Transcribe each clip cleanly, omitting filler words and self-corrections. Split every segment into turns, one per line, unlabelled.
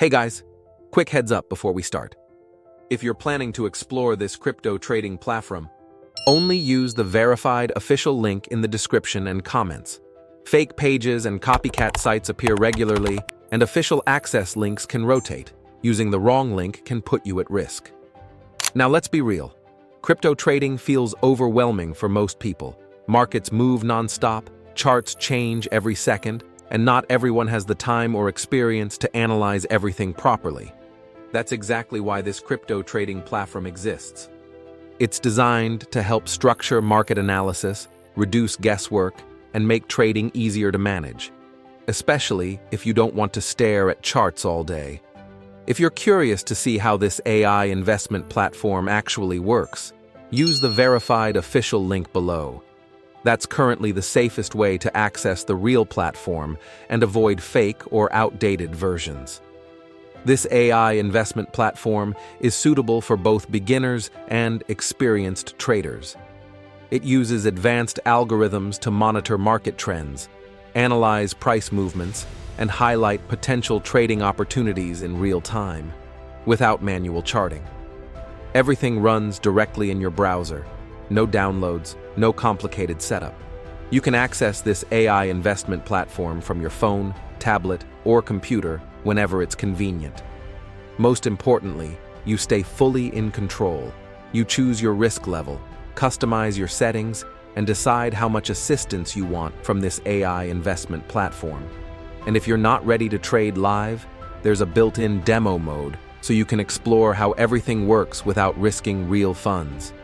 Hey guys, quick heads up before we start. If you're planning to explore this crypto trading platform, only use the verified official link in the description and comments. Fake pages and copycat sites appear regularly, and official access links can rotate. Using the wrong link can put you at risk. Now let's be real. Crypto trading feels overwhelming for most people. Markets move non-stop, charts change every second, and not everyone has the time or experience to analyze everything properly. That's exactly why this crypto trading platform exists. It's designed to help structure market analysis, reduce guesswork, and make trading easier to manage, especially if you don't want to stare at charts all day. If you're curious to see how this AI investment platform actually works, use the verified official link below. That's currently the safest way to access the real platform and avoid fake or outdated versions. This AI investment platform is suitable for both beginners and experienced traders. It uses advanced algorithms to monitor market trends, analyze price movements, and highlight potential trading opportunities in real time, without manual charting. Everything runs directly in your browser. No downloads, no complicated setup. You can access this AI investment platform from your phone, tablet, or computer whenever it's convenient. Most importantly, you stay fully in control. You choose your risk level, customize your settings, and decide how much assistance you want from this AI investment platform. And if you're not ready to trade live, there's a built-in demo mode so you can explore how everything works without risking real funds.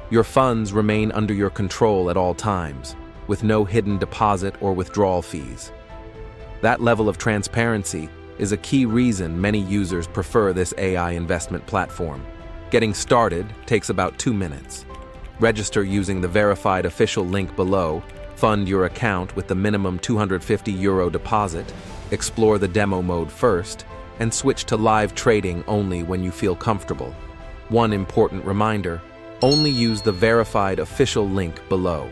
Your funds remain under your control at all times, with no hidden deposit or withdrawal fees. That level of transparency is a key reason many users prefer this AI investment platform. Getting started takes about 2 minutes. Register using the verified official link below, fund your account with the minimum €250 deposit, explore the demo mode first, and switch to live trading only when you feel comfortable. One important reminder: only use the verified official link below.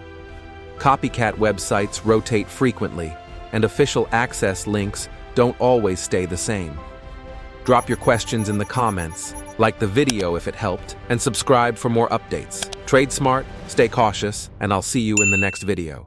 Copycat websites rotate frequently, and official access links don't always stay the same. Drop your questions in the comments, like the video if it helped, and subscribe for more updates. Trade smart, stay cautious, and I'll see you in the next video.